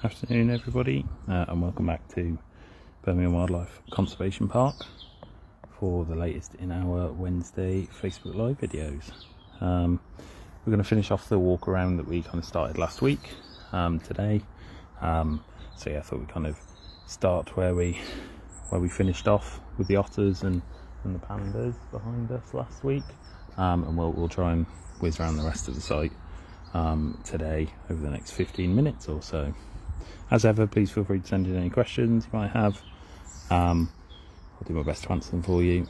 Afternoon everybody, and welcome back to Birmingham Wildlife Conservation Park for the latest in our Wednesday Facebook Live videos. We're going to finish off the walk around that we kind of started last week today. So yeah, I thought we'd kind of start where we finished off with the otters and the pandas behind us last week, and we'll try and whiz around the rest of the site today over the next 15 minutes or so. As ever, please feel free to send in any questions you might have. I'll do my best to answer them for you.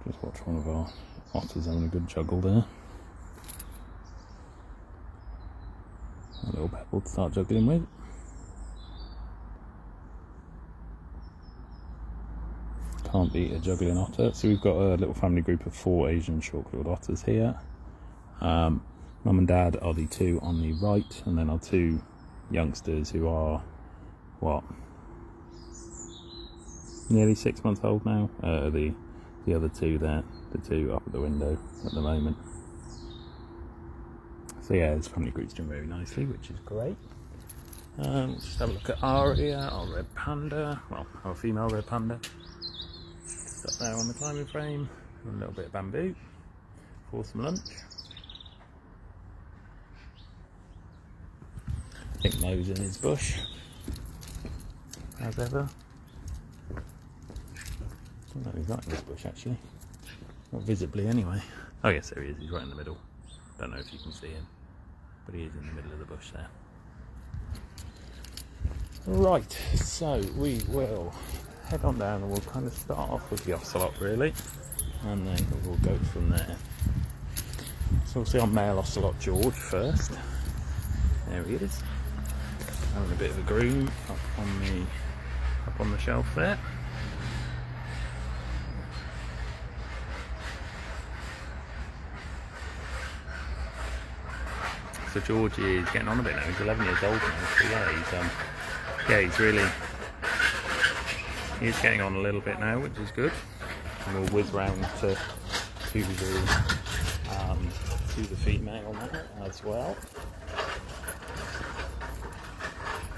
Just watch one of our otters having a good juggle there. A little pebble to start juggling with. Can't beat a juggling otter. So we've got a little family group of 4 Asian short-quilled otters here. Mum and Dad are the 2 on the right, and then our 2 youngsters who are nearly 6 months old now. The other 2 there, the 2 up at the window at the moment. So yeah, this family group's doing very nicely, which is great. Just have a look at Aria, our red panda, well, our female red panda. Just up there on the climbing frame, and a little bit of bamboo for some lunch. I think Mo's in his bush, as ever. No, he's not in his bush actually. Not visibly anyway. Oh yes, there he is, he's right in the middle. Don't know if you can see him, but he is in the middle of the bush there. Right, so we will head on down and we'll kind of start off with the ocelot really, and then we'll go from there. So we'll see our male ocelot George first. There he is, having a bit of a groom up on the shelf there. So George is getting on a bit now. He's 11 years old now. So yeah, he's getting on a little bit now, which is good. And we'll whiz round to the female now as well.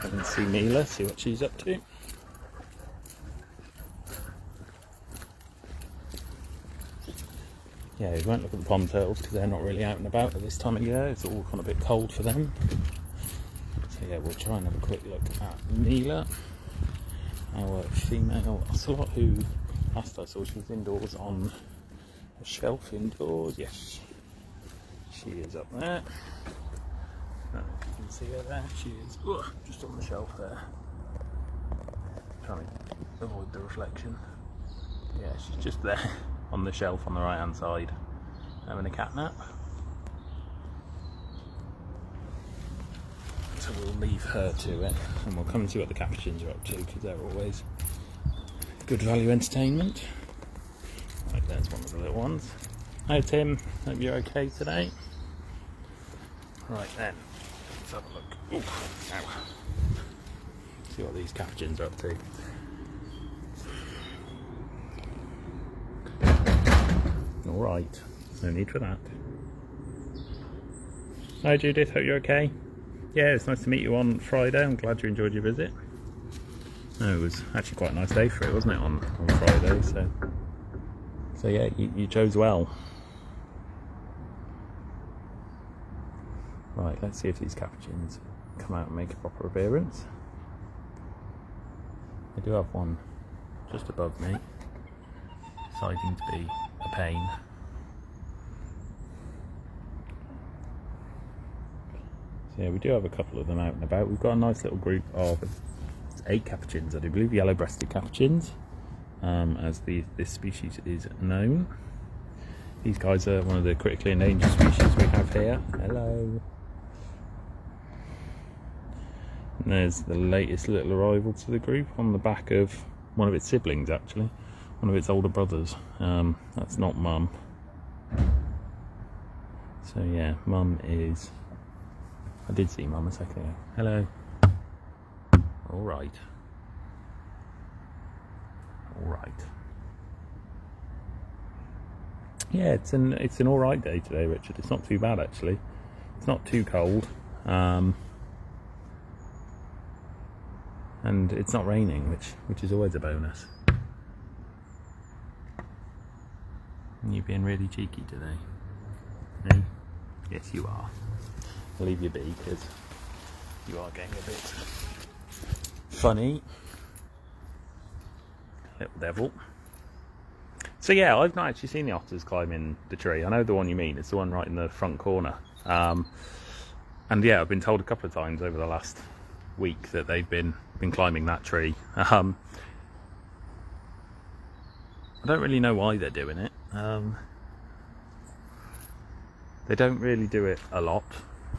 And see Mila, see what she's up to. Yeah, we won't look at the pond turtles because they're not really out and about at this time of year. It's all kind of a bit cold for them. So yeah, we'll try and have a quick look at Mila, our female ocelot, who last I saw she was indoors on a shelf indoors. Yes, she is up there. I don't know if you can see her there. She is just on the shelf there. Trying to avoid the reflection. Yeah, she's just there on the shelf on the right hand side, having a cat nap. So we'll leave her to it, and we'll come and see what the capuchins are up to, because they're always good value entertainment. Right, there's one of the little ones. Hi Tim, hope you're okay today. Right then, let's have a look. Ooh, ow. See what these capuchins are up to. Alright, no need for that. Hi Judith, hope you're okay. Yeah, it's nice to meet you on Friday. I'm glad you enjoyed your visit. No, it was actually quite a nice day for it, wasn't it, on Friday? So yeah, you chose well. Right, let's see if these capuchins come out and make a proper appearance. I do have one just above me, deciding to be a pain. So yeah, we do have a couple of them out and about. We've got a nice little group of 8 capuchins, I do believe, yellow-breasted capuchins, as this species is known. These guys are one of the critically endangered species we have here. Hello. And there's the latest little arrival to the group on the back of one of its siblings, actually. One of its older brothers. That's not Mum. So yeah, Mum is... I did see Mum a second ago. Hello. Alright. Alright. Yeah, it's an all right day today, Richard. It's not too bad actually. It's not too cold, and it's not raining, which is always a bonus. You're being really cheeky today. No? Yes, you are. I'll leave you be because you are getting a bit funny, little devil. So yeah, I've not actually seen the otters climbing the tree. I know the one you mean. It's the one right in the front corner. And yeah, I've been told a couple of times over the last week that they've been climbing that tree. I don't really know why they're doing it. They don't really do it a lot,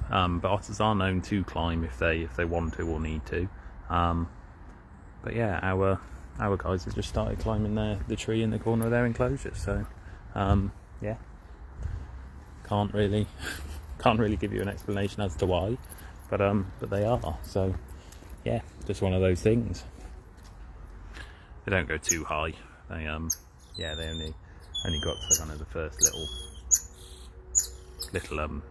but otters are known to climb if they want to or need to. But yeah, our guys have just started climbing the tree in the corner of their enclosure. So yeah, can't really give you an explanation as to why, but they are. So yeah, just one of those things. They don't go too high. They yeah, they only got to kind of the first little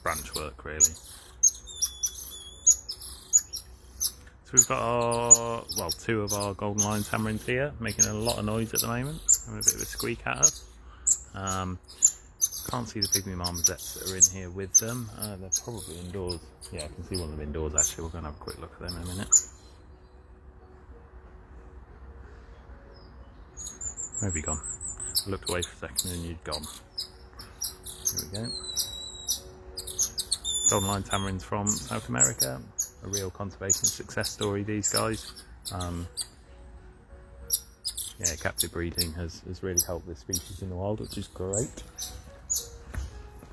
branch work really. So we've got two of our golden lion tamarins here, making a lot of noise at the moment, having a bit of a squeak at us. Can't see the pygmy marmosets that are in here with them. They're probably indoors. Yeah, I can see one of them indoors actually. We're going to have a quick look at them in a minute. Where have you gone? I looked away for a second and you'd gone. Here we go. Golden lion tamarins from South America. A real conservation success story, these guys. Yeah, captive breeding has really helped this species in the wild, which is great.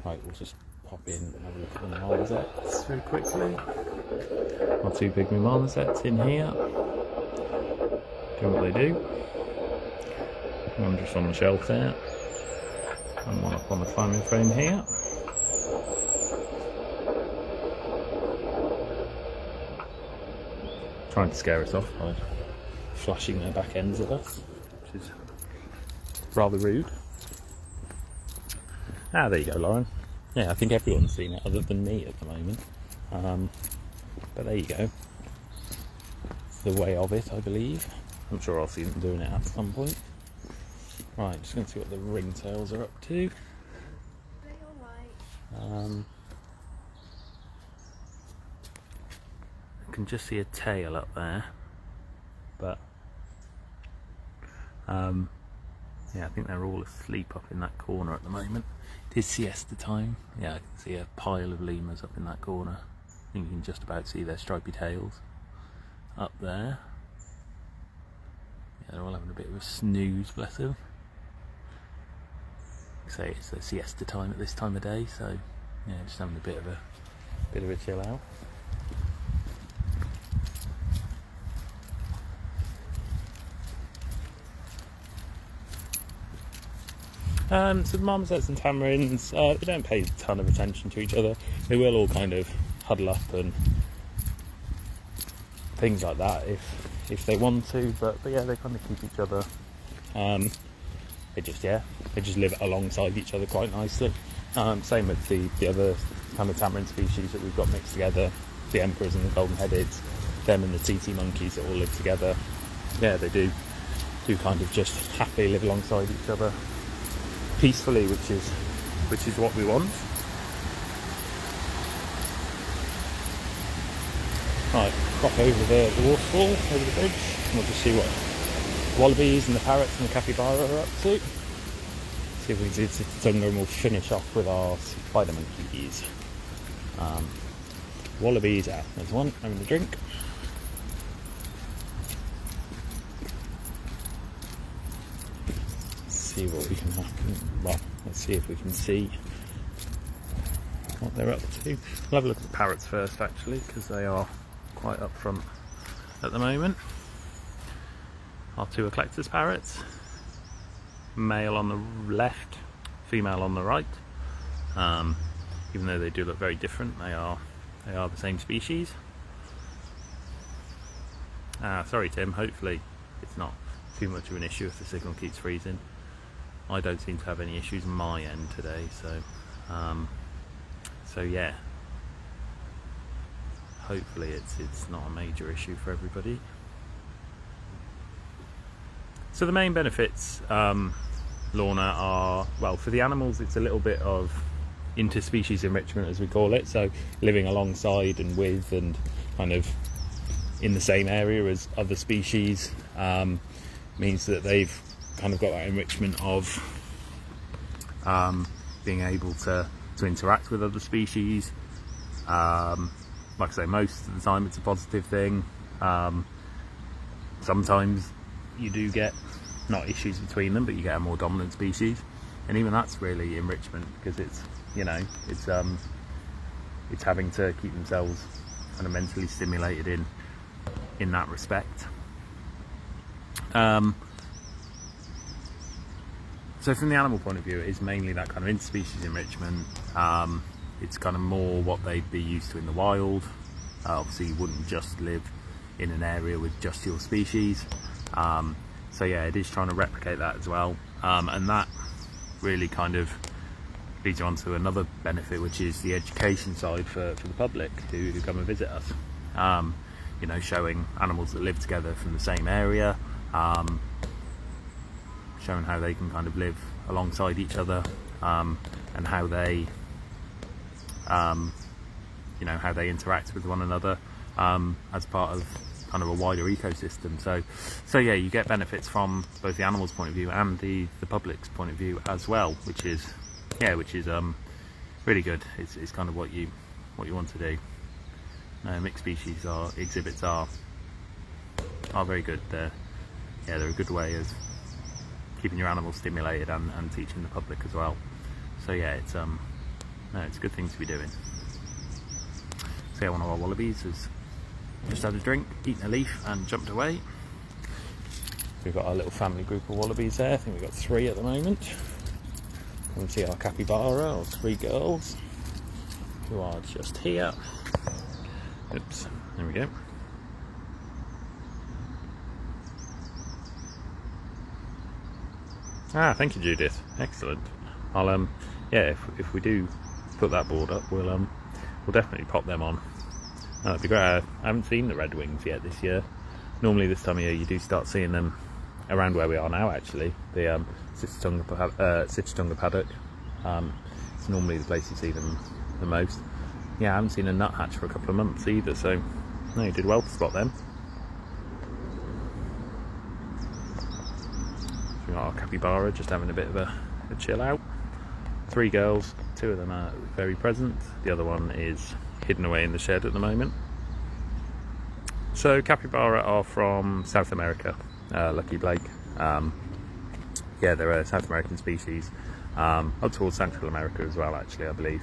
Right, we'll just pop in and have a look at the marmosets very quickly. Our two pygmy marmosets in here, doing what they do. One just on the shelf there, and one up on the climbing frame here. Trying to scare us off by flashing their back ends at us, which is rather rude. Ah, there you go, Lauren. Yeah, I think everyone's seen it other than me at the moment. But there you go. It's the way of it, I believe. I'm sure I'll see them doing it at some point. Right, just going to see what the ringtails are up to. I can just see a tail up there, but yeah, I think they're all asleep up in that corner at the moment. It is siesta time. Yeah, I can see a pile of lemurs up in that corner. I think you can just about see their stripy tails up there. Yeah, they're all having a bit of a snooze, bless them. Say it's the siesta time at this time of day, so yeah, just having a bit of a chill out. So the marmosets and tamarins, they don't pay a ton of attention to each other. They will all kind of huddle up and things like that if they want to, but yeah, they kind of keep each other. They just live alongside each other quite nicely. Same with the other kind of tamarin species that we've got mixed together, the emperors and the golden headeds, them and the TT monkeys that all live together. Yeah, they do kind of just happily live alongside each other peacefully, which is what we want. Right, crop over the waterfall, over the bridge, and we'll just see what wallabies and the parrots and the capybara are up to. See if we can see the Tunga, and we'll finish off with our spider monkeys. Wallabies out. There's one having a drink. See what we can happen. Well, let's see if we can see what they're up to. We'll have a look at the parrots first, actually, because they are quite up front at the moment. Our two eclectus parrots, male on the left, female on the right. Even though they do look very different, they are the same species. Sorry, Tim. Hopefully, it's not too much of an issue if the signal keeps freezing. I don't seem to have any issues on my end today, so yeah, hopefully it's not a major issue for everybody. So the main benefits, Lorna, are, well, for the animals it's a little bit of interspecies enrichment, as we call it, so living alongside and with and kind of in the same area as other species, means that they've kind of got that enrichment of being able to interact with other species. Like I say, most of the time it's a positive thing. Sometimes you do get not issues between them, but you get a more dominant species, and even that's really enrichment, because it's, you know, it's having to keep themselves kind of mentally stimulated in that respect. So from the animal point of view, it is mainly that kind of interspecies enrichment. It's kind of more what they'd be used to in the wild. Obviously you wouldn't just live in an area with just your species. So yeah, it is trying to replicate that as well. And that really kind of leads on to another benefit, which is the education side for the public who come and visit us. You know, showing animals that live together from the same area, showing how they can kind of live alongside each other, and how they, you know, how they interact with one another as part of kind of a wider ecosystem. So yeah, you get benefits from both the animals' point of view and the public's point of view as well, which is really good. It's kind of what you want to do. Mixed species exhibits are very good. They're a good way of keeping your animals stimulated and teaching the public as well. So yeah, it's a good thing to be doing. So yeah, one of our wallabies has just had a drink, eaten a leaf and jumped away. We've got our little family group of wallabies there. I think we've got 3 at the moment. You can see our capybara, or 3 girls, who are just here. Oops, there we go. Thank you, Judith. Excellent. I'll yeah, if we do put that board up, we'll definitely pop them on. That'd be great. I haven't seen the red wings yet this year. Normally this time of year you do start seeing them around where we are now, actually. The Sitchatunga paddock. It's normally the place you see them the most. Yeah, I haven't seen a nuthatch for a couple of months either, so no, you did well to spot them. We've got our capybara just having a bit of a chill out. 3 girls, 2 of them are very present. The other one is hidden away in the shed at the moment. So capybara are from South America, Lucky Blake. Yeah, they're a South American species, up towards Central America as well, actually, I believe.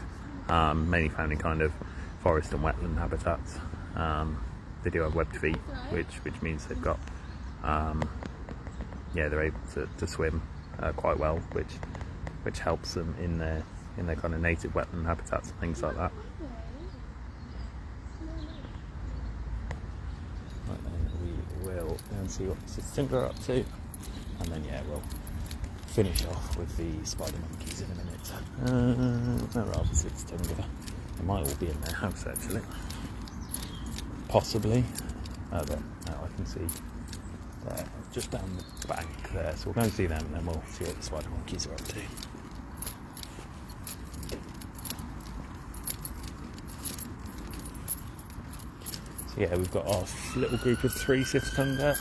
Mainly found in kind of forest and wetland habitats. They do have webbed feet, which means they've got, yeah, they're able to swim quite well, which helps them in their kind of native wetland habitats and things like that. Right, then we will go and see what Sitchatunga are up to, and then yeah, we'll finish off with the spider monkeys in a minute. Where are the Sitchatunga? They might all be in their house, actually. Possibly. But now I can see there, just down the bank there. So we'll go and see them, and then we'll see what the spider monkeys are up to. So yeah, we've got our little group of 3 Sitchatunga,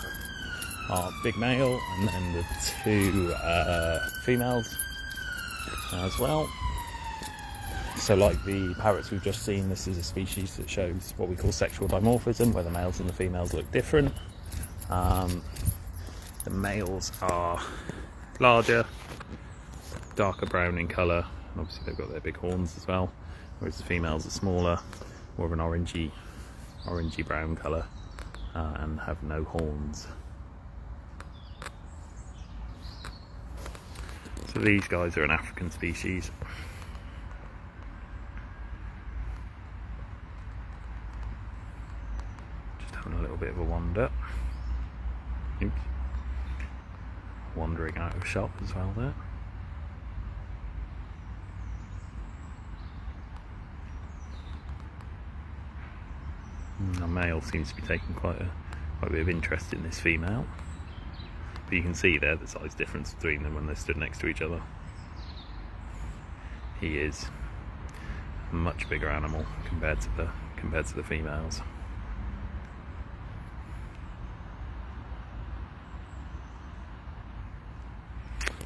our big male, and then the 2 females as well. So like the parrots we've just seen, this is a species that shows what we call sexual dimorphism, where the males and the females look different. The males are larger, darker brown in colour, and obviously they've got their big horns as well, whereas the females are smaller, more of an orangey brown colour, and have no horns. So these guys are an African species. Just having a little bit of a wander. Oops. Wandering out of shot as well there. The male seems to be taking quite a bit of interest in this female, but you can see there the size difference between them when they stood next to each other. He is a much bigger animal compared to the females.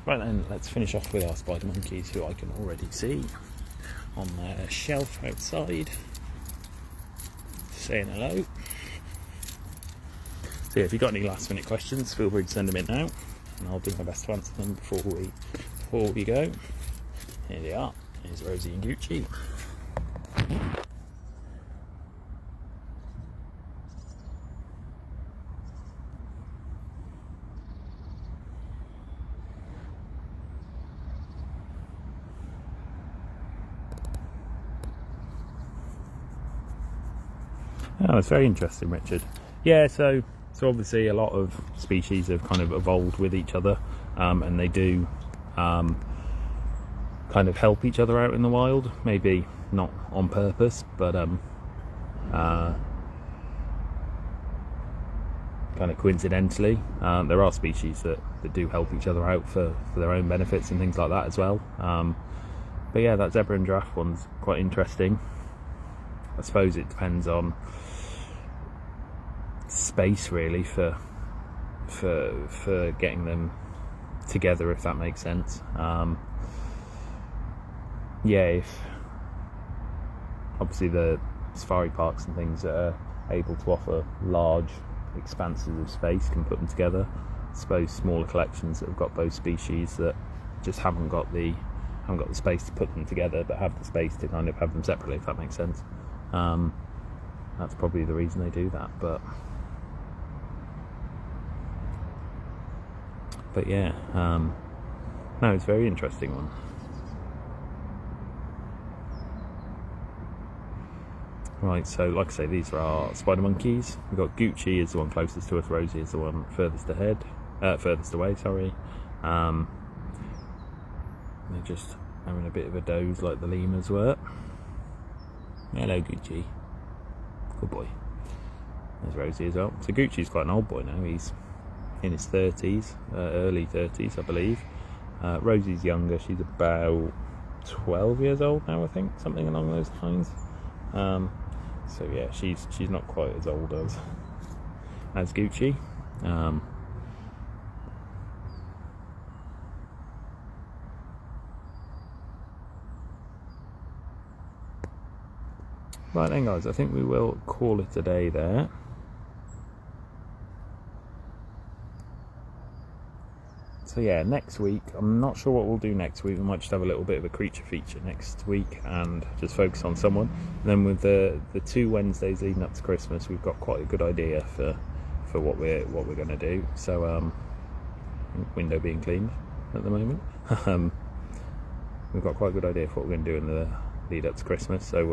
Right then, let's finish off with our spider monkeys, who I can already see on their shelf outside, saying hello. So yeah, if you've got any last minute questions, feel free to send them in now, and I'll do my best to answer them before we go. Here they are. Here's Rosie and Gucci. Oh, it's very interesting, Richard. Yeah, so obviously a lot of species have kind of evolved with each other, and they do kind of help each other out in the wild. Maybe not on purpose, but kind of coincidentally. There are species that do help each other out for their own benefits and things like that as well. But yeah, that zebra and giraffe one's quite interesting. I suppose it depends on space really for getting them together, if that makes sense. Yeah, if obviously the safari parks and things that are able to offer large expanses of space can put them together. I suppose smaller collections that have got both species that just haven't got the space to put them together, but have the space to kind of have them separately, if that makes sense. That's probably the reason they do that, but yeah, no, it's a very interesting one. Right, so like I say, these are our spider monkeys. We've got Gucci is the one closest to us, Rosie is the one furthest away, sorry. They're just having a bit of a doze like the lemurs were. Hello, Gucci. Good boy. There's Rosie as well. So Gucci's quite an old boy now. He's in his 30s, early 30s, I believe. Rosie's younger. She's about 12 years old now, I think, something along those lines. So yeah, she's not quite as old as Gucci. Right then, guys, I think we will call it a day there. So yeah, next week, I'm not sure what we'll do next week. We might just have a little bit of a creature feature next week and just focus on someone. And then with the 2 Wednesdays leading up to Christmas, we've got quite a good idea for what we're going to do. So window being cleaned at the moment. We've got quite a good idea for what we're going to do in the lead up to Christmas. So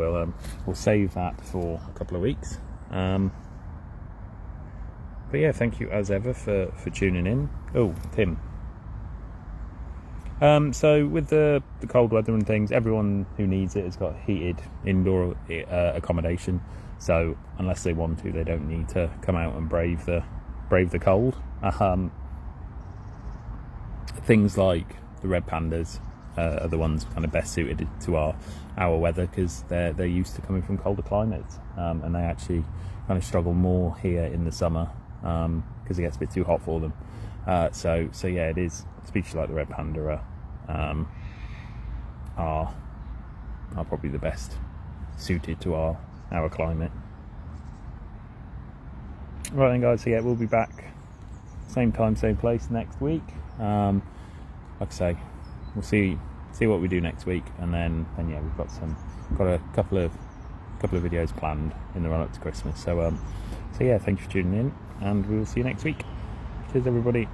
we'll save that for a couple of weeks. But yeah, thank you as ever for tuning in. Oh, Tim. So with the cold weather and things, everyone who needs it has got heated indoor accommodation. So unless they want to, they don't need to come out and brave the cold. Things like the red pandas are the ones kind of best suited to our weather, because they're used to coming from colder climates, and they actually kind of struggle more here in the summer because it gets a bit too hot for them. So yeah, it is species like the red panda are probably the best suited to our climate. Right then, guys, so yeah, we'll be back same time, same place next week. Like I say, we'll see what we do next week, and then yeah, we've got a couple of videos planned in the run up to Christmas. So yeah, thank you for tuning in, and we will see you next week. Cheers, everybody.